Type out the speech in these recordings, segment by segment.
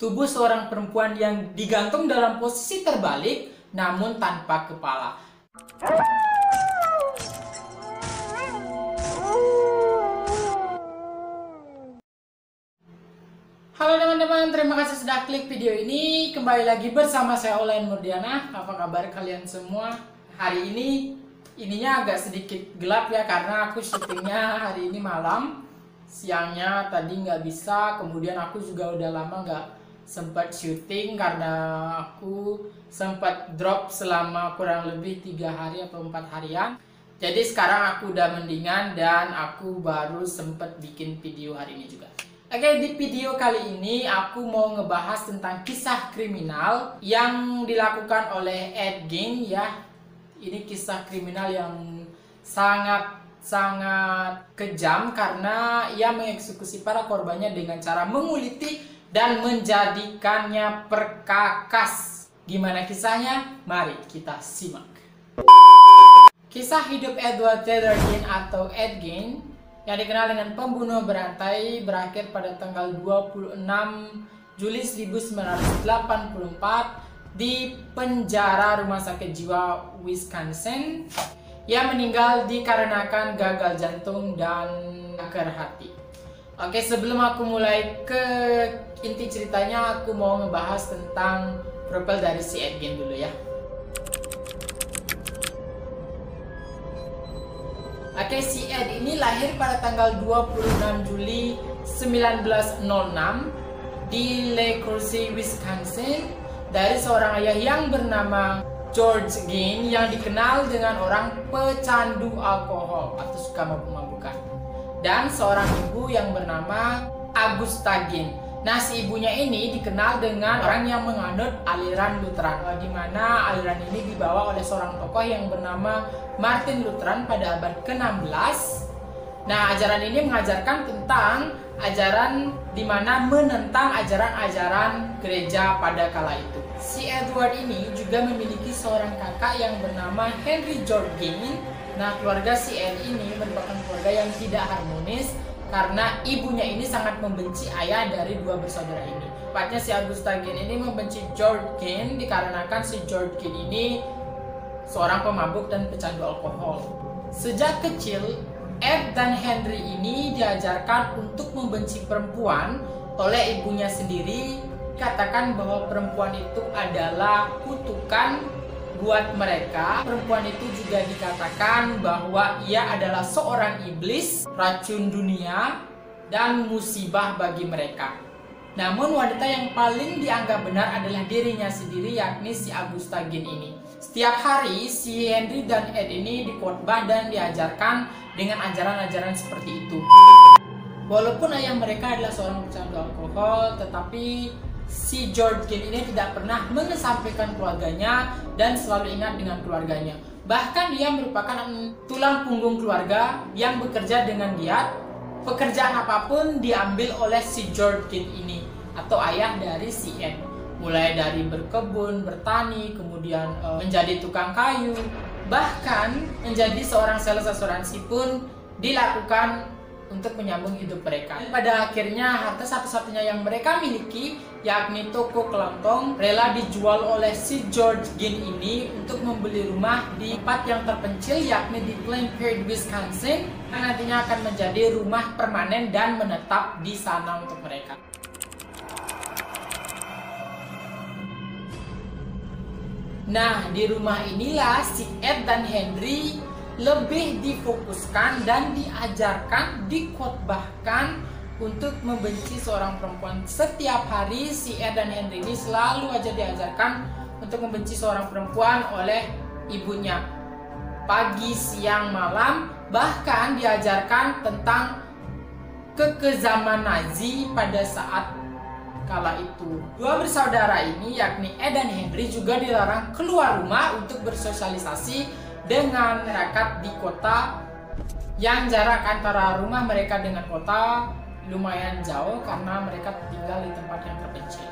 tubuh seorang perempuan yang digantung dalam posisi terbalik namun tanpa kepala. Halo teman-teman, terima kasih sudah klik video ini. Kembali lagi bersama saya Olayan Murdiana. Apa kabar kalian semua? Hari ini ininya agak sedikit gelap ya, karena aku syutingnya hari ini malam. Siangnya tadi nggak bisa, kemudian aku juga udah lama nggak sempat syuting karena aku sempat drop selama kurang lebih 3 hari atau 4 harian. Jadi sekarang aku udah mendingan dan aku baru sempat bikin video hari ini juga. Oke, di video kali ini aku mau ngebahas tentang kisah kriminal yang dilakukan oleh Ed Gein ya. Ini kisah kriminal yang sangat kejam karena ia mengeksekusi para korbannya dengan cara menguliti dan menjadikannya perkakas. Gimana kisahnya? Mari kita simak. Kisah hidup Edward Theodore Gein atau Ed Gein yang dikenal dengan pembunuh berantai berakhir pada tanggal 26 Juli 1984 di penjara rumah sakit jiwa Wisconsin. Ia meninggal dikarenakan gagal jantung dan kanker hati. Oke, sebelum aku mulai ke inti ceritanya, aku mau ngebahas tentang profil dari si Ed Gein dulu ya. Oke, si Ed ini lahir pada tanggal 26 Juli 1906 di Le Croisette, Wisconsin, dari seorang ayah yang bernama George Gein yang dikenal dengan orang pecandu alkohol atau suka mabuk-mabukan, dan seorang ibu yang bernama Augusta Gein. Nah, si ibunya ini dikenal dengan orang yang menganut aliran Lutheran, di mana aliran ini dibawa oleh seorang tokoh yang bernama Martin Luther pada abad ke-16. Nah, ajaran ini mengajarkan tentang ajaran di mana menentang ajaran-ajaran gereja pada kala itu. Si Edward ini juga memiliki seorang kakak yang bernama Henry George Gein. Nah, keluarga si Ed ini merupakan keluarga yang tidak harmonis karena ibunya ini sangat membenci ayah dari dua bersaudara ini. Tepatnya si Augusta Gein ini membenci George Gein dikarenakan si George Gein ini seorang pemabuk dan pecandu alkohol. Sejak kecil, Ed dan Henry ini diajarkan untuk membenci perempuan oleh ibunya sendiri. Katakan bahwa perempuan itu adalah kutukan buat mereka. Perempuan itu juga dikatakan bahwa ia adalah seorang iblis, racun dunia, dan musibah bagi mereka. Namun wanita yang paling dianggap benar adalah dirinya sendiri, yakni si Augusta Gein ini. Setiap hari si Henry dan Ed ini dikhotbah dan diajarkan dengan ajaran-ajaran seperti itu. Walaupun ayah mereka adalah seorang pecandu alkohol, tetapi si George Gein ini tidak pernah mengesampingkan keluarganya dan selalu ingat dengan keluarganya. Bahkan dia merupakan tulang punggung keluarga yang bekerja dengan giat. Pekerjaan apapun diambil oleh si George Gein ini atau ayah dari si Ed. Mulai dari berkebun, bertani, kemudian menjadi tukang kayu, bahkan menjadi seorang sales asuransi pun dilakukan untuk menyambung hidup mereka. Pada akhirnya harta satu-satunya yang mereka miliki, yakni toko kelontong, rela dijual oleh si George Gein ini untuk membeli rumah di tempat yang terpencil, yakni di Plainfield, Wisconsin, yang nantinya akan menjadi rumah permanen dan menetap di sana untuk mereka. Nah, di rumah inilah si Ed dan Henry lebih difokuskan dan diajarkan, dikhotbahkan untuk membenci seorang perempuan. Setiap hari si Ed dan Henry ini selalu aja diajarkan untuk membenci seorang perempuan oleh ibunya. Pagi, siang, malam, bahkan diajarkan tentang kekejaman Nazi pada saat kala itu. Dua bersaudara ini, yakni Ed dan Henry, juga dilarang keluar rumah untuk bersosialisasi dengan masyarakat di kota yang jarak antara rumah mereka dengan kota lumayan jauh karena mereka tinggal di tempat yang terpencil.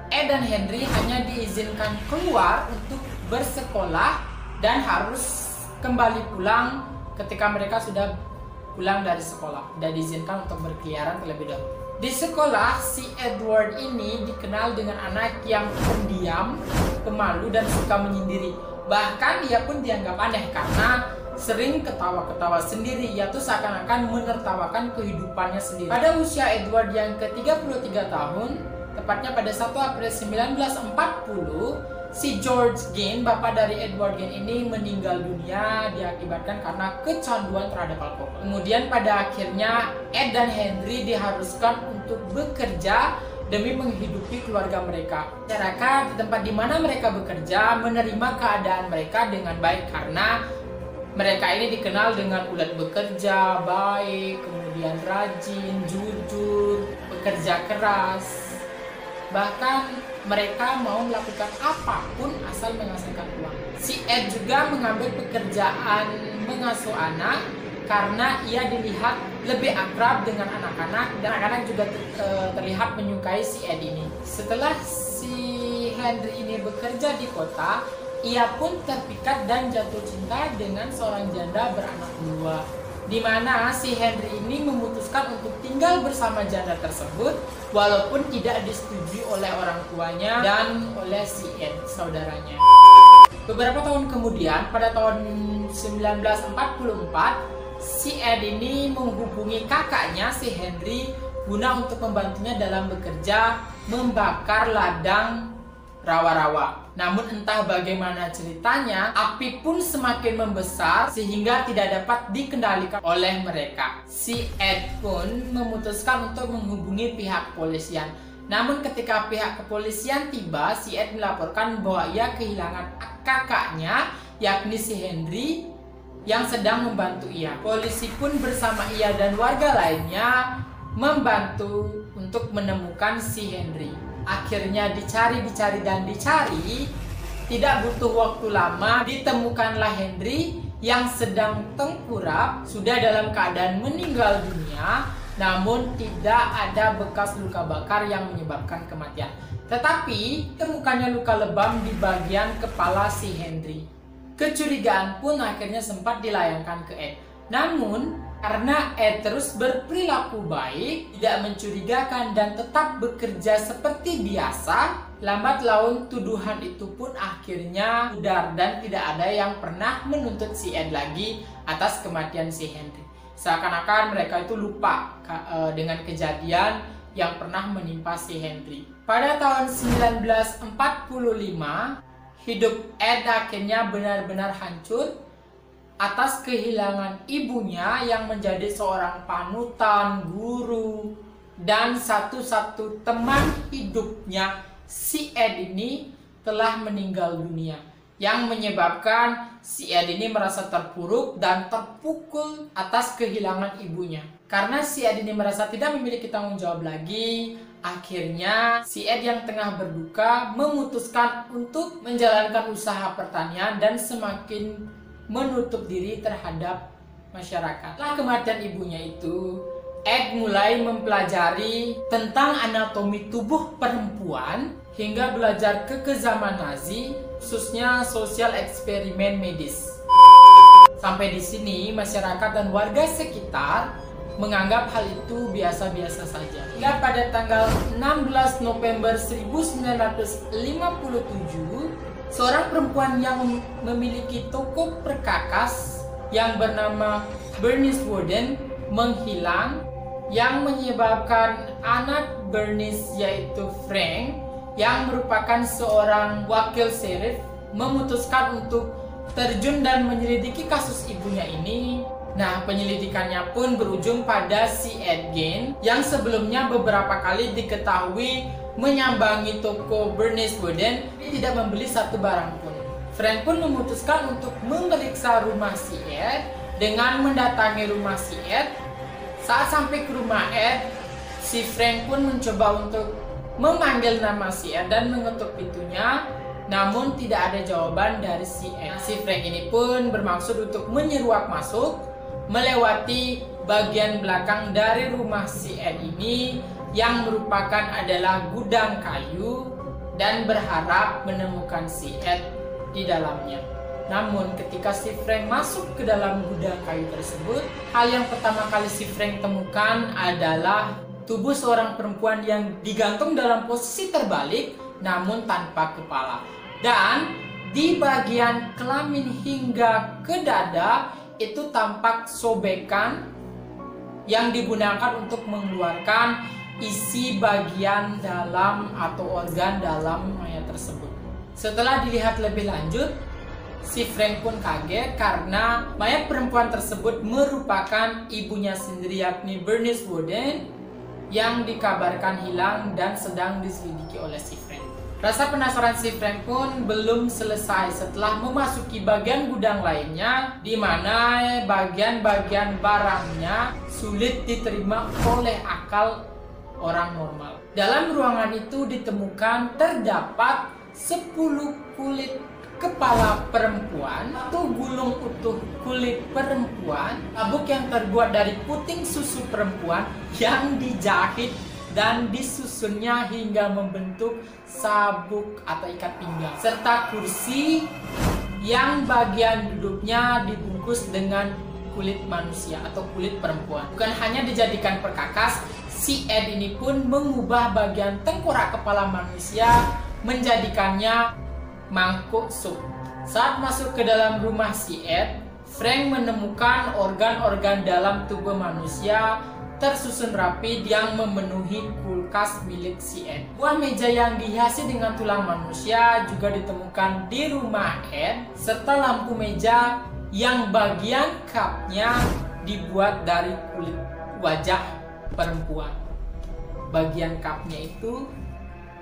Ed dan Henry hanya diizinkan keluar untuk bersekolah dan harus kembali pulang ketika mereka sudah pulang dari sekolah. Tidak diizinkan untuk berkeliaran terlebih dahulu. Di sekolah, si Edward ini dikenal dengan anak yang pendiam, pemalu, dan suka menyendiri. Bahkan dia pun dianggap aneh karena sering ketawa-ketawa sendiri. Ia tuh seakan-akan menertawakan kehidupannya sendiri. Pada usia Edward yang ke-33 tahun, tepatnya pada 1 April 1940, si George Ginn, bapak dari Edward Ginn ini meninggal dunia diakibatkan karena kecanduan terhadap alkohol. Kemudian pada akhirnya Ed dan Henry diharuskan untuk bekerja demi menghidupi keluarga mereka. Masyarakat di tempat di mana mereka bekerja menerima keadaan mereka dengan baik karena mereka ini dikenal dengan ulet bekerja, baik, kemudian rajin, jujur, bekerja keras. Bahkan mereka mau melakukan apapun asal menghasilkan uang. Si Ed juga mengambil pekerjaan mengasuh anak karena ia dilihat lebih akrab dengan anak-anak dan anak-anak juga terlihat menyukai si Ed ini. Setelah si Henry ini bekerja di kota, ia pun terpikat dan jatuh cinta dengan seorang janda beranak dua, di mana si Henry ini memutuskan untuk tinggal bersama janda tersebut walaupun tidak disetujui oleh orang tuanya dan oleh si Ed, saudaranya. Beberapa tahun kemudian, pada tahun 1944, si Ed ini menghubungi kakaknya si Henry guna untuk membantunya dalam bekerja membakar ladang rawa-rawa. Namun entah bagaimana ceritanya, api pun semakin membesar sehingga tidak dapat dikendalikan oleh mereka. Si Ed pun memutuskan untuk menghubungi pihak kepolisian. Namun ketika pihak kepolisian tiba, si Ed melaporkan bahwa ia kehilangan kakaknya, yakni si Henry, yang sedang membantu ia. Polisi pun bersama ia dan warga lainnya membantu untuk menemukan si Henry. Akhirnya dicari dan dicari, tidak butuh waktu lama ditemukanlah Henry yang sedang tengkurap, sudah dalam keadaan meninggal dunia, namun tidak ada bekas luka bakar yang menyebabkan kematian. Tetapi temukannya luka lebam di bagian kepala si Henry. Kecurigaan pun akhirnya sempat dilayangkan ke Ed. Namun karena Ed terus berperilaku baik, tidak mencurigakan dan tetap bekerja seperti biasa, lambat laun tuduhan itu pun akhirnya pudar dan tidak ada yang pernah menuntut si Ed lagi atas kematian si Henry. Seakan-akan mereka itu lupa dengan kejadian yang pernah menimpa si Henry. Pada tahun 1945, hidup Ed akhirnya benar-benar hancur atas kehilangan ibunya yang menjadi seorang panutan, guru, dan satu-satu teman hidupnya. Si Ed ini telah meninggal dunia, yang menyebabkan si Ed ini merasa terpuruk dan terpukul atas kehilangan ibunya. Karena si Ed ini merasa tidak memiliki tanggung jawab lagi, akhirnya si Ed yang tengah berduka memutuskan untuk menjalankan usaha pertanian dan semakin menutup diri terhadap masyarakat. Setelah kematian ibunya itu, Ed mulai mempelajari tentang anatomi tubuh perempuan hingga belajar ke zaman Nazi, khususnya sosial eksperimen medis. Sampai di sini masyarakat dan warga sekitar menganggap hal itu biasa-biasa saja. Hingga pada tanggal 16 November 1957, seorang perempuan yang memiliki toko perkakas yang bernama Bernice Worden menghilang, yang menyebabkan anak Bernice yaitu Frank, yang merupakan seorang wakil sheriff, memutuskan untuk terjun dan menyelidiki kasus ibunya ini. Nah, penyelidikannya pun berujung pada si Ed Gein yang sebelumnya beberapa kali diketahui menyambangi toko Bernice Worden, dia tidak membeli satu barang pun. Frank pun memutuskan untuk memeriksa rumah si Ed dengan mendatangi rumah si Ed. Saat sampai ke rumah Ed, si Frank pun mencoba untuk memanggil nama si Ed dan mengetuk pintunya, namun tidak ada jawaban dari si Ed. Si Frank ini pun bermaksud untuk menyeruak masuk, melewati bagian belakang dari rumah si Ed ini yang merupakan adalah gudang kayu dan berharap menemukan si Ed di dalamnya. Namun ketika si Frank masuk ke dalam gudang kayu tersebut, hal yang pertama kali si Frank temukan adalah tubuh seorang perempuan yang digantung dalam posisi terbalik namun tanpa kepala. Dan di bagian kelamin hingga ke dada itu tampak sobekan yang digunakan untuk mengeluarkan isi bagian dalam atau organ dalam mayat tersebut. Setelah dilihat lebih lanjut, si Frank pun kaget karena mayat perempuan tersebut merupakan ibunya sendiri, yakni Bernice Worden, yang dikabarkan hilang dan sedang diselidiki oleh si Frank. Rasa penasaran si Frank pun belum selesai setelah memasuki bagian gudang lainnya, di mana bagian-bagian barangnya sulit diterima oleh akal orang normal. Dalam ruangan itu ditemukan terdapat 10 kulit kepala perempuan, atau gulung utuh kulit perempuan, sabuk yang terbuat dari puting susu perempuan yang dijahit dan disusunnya hingga membentuk sabuk atau ikat pinggang, serta kursi yang bagian duduknya dibungkus dengan kulit manusia atau kulit perempuan. Bukan hanya dijadikan perkakas, si Ed ini pun mengubah bagian tengkorak kepala manusia menjadikannya mangkuk sup. Saat masuk ke dalam rumah si Ed, Frank menemukan organ-organ dalam tubuh manusia tersusun rapi yang memenuhi kulkas milik si Ed. Buah meja yang dihiasi dengan tulang manusia juga ditemukan di rumah Ed, serta lampu meja yang bagian kapnya dibuat dari kulit wajah perempuan. Bagian kapnya itu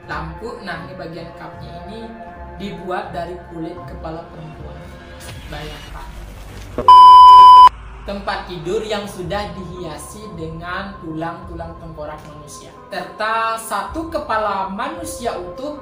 lampu, nah ini bagian kapnya ini dibuat dari kulit kepala perempuan. Bayangkan. Tempat tidur yang sudah dihiasi dengan tulang-tulang tengkorak manusia, serta satu kepala manusia utuh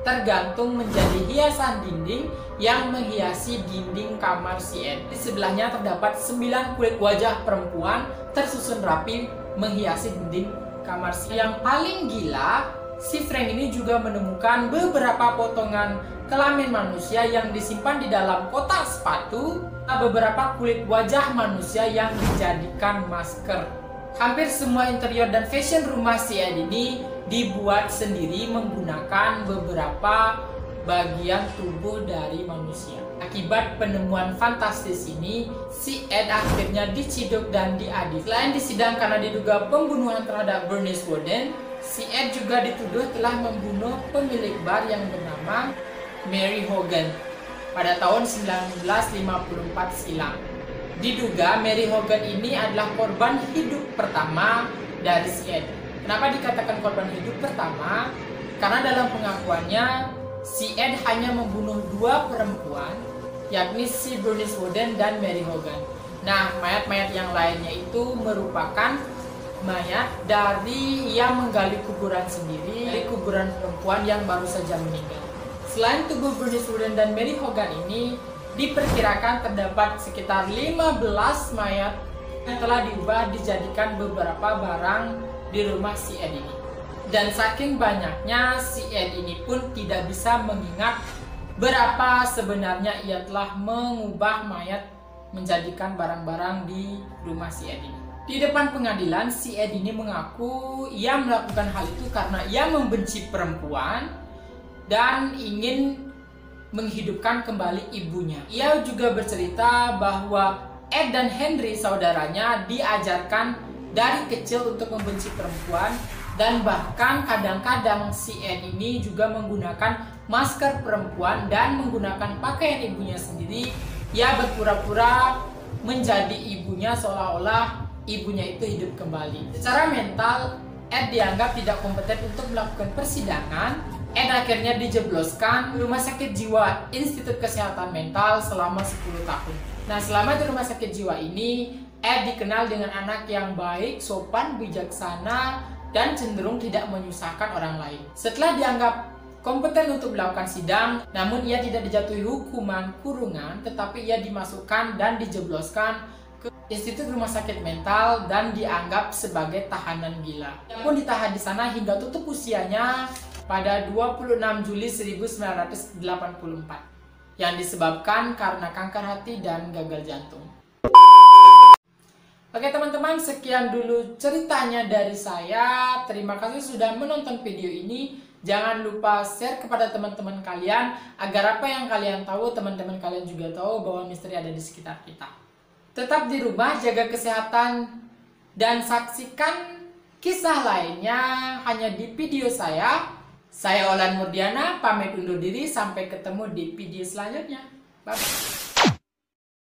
tergantung menjadi hiasan dinding yang menghiasi dinding kamar si Ed. Di sebelahnya terdapat 9 kulit wajah perempuan tersusun rapi menghiasi dinding kamar si Ed. Yang paling gila, si Frank ini juga menemukan beberapa potongan kelamin manusia yang disimpan di dalam kotak sepatu, beberapa kulit wajah manusia yang dijadikan masker. Hampir semua interior dan fashion rumah si Ed ini dibuat sendiri menggunakan beberapa bagian tubuh dari manusia. Akibat penemuan fantastis ini, si Ed akhirnya diciduk dan diadili. Selain disidang karena diduga pembunuhan terhadap Bernice Worden, si Ed juga dituduh telah membunuh pemilik bar yang bernama Mary Hogan pada tahun 1954 silam. Diduga Mary Hogan ini adalah korban hidup pertama dari si Ed. Kenapa dikatakan korban hidup pertama? Karena dalam pengakuannya si Ed hanya membunuh 2 perempuan, yakni si Bernice Worden dan Mary Hogan. Nah, mayat-mayat yang lainnya itu merupakan mayat dari yang menggali kuburan sendiri, dari kuburan perempuan yang baru saja meninggal. Selain tubuh Bernice Worden dan Mary Hogan ini, diperkirakan terdapat sekitar 15 mayat yang telah diubah dijadikan beberapa barang di rumah si Ed ini. Dan saking banyaknya, si Ed ini pun tidak bisa mengingat berapa sebenarnya ia telah mengubah mayat menjadikan barang-barang di rumah si Ed ini. Di depan pengadilan, si Ed ini mengaku ia melakukan hal itu karena ia membenci perempuan dan ingin menghidupkan kembali ibunya. Ia juga bercerita bahwa Ed dan Henry, saudaranya, diajarkan dari kecil untuk membenci perempuan, dan bahkan kadang-kadang si Ed ini juga menggunakan masker perempuan dan menggunakan pakaian ibunya sendiri. Ia berpura-pura menjadi ibunya seolah-olah ibunya itu hidup kembali. Secara mental, Ed dianggap tidak kompeten untuk melakukan persidangan. Ed akhirnya dijebloskan rumah sakit jiwa Institut Kesehatan Mental selama 10 tahun. Nah, selama di rumah sakit jiwa ini, Ed dikenal dengan anak yang baik, sopan, bijaksana, dan cenderung tidak menyusahkan orang lain. Setelah dianggap kompeten untuk melakukan sidang, namun ia tidak dijatuhi hukuman kurungan, tetapi ia dimasukkan dan dijebloskan ke Institut Rumah Sakit Mental dan dianggap sebagai tahanan gila. Ia pun ditahan di sana hingga tutup usianya pada 26 Juli 1984 yang disebabkan karena kanker hati dan gagal jantung. Oke teman-teman, sekian dulu ceritanya dari saya. Terima kasih sudah menonton video ini. Jangan lupa share kepada teman-teman kalian agar apa yang kalian tahu, teman-teman kalian juga tahu bahwa misteri ada di sekitar kita. Tetap di rumah, jaga kesehatan, dan saksikan kisah lainnya hanya di video saya. Saya Olan Murdiana, pamit undur diri. Sampai ketemu di video selanjutnya. Bye-bye.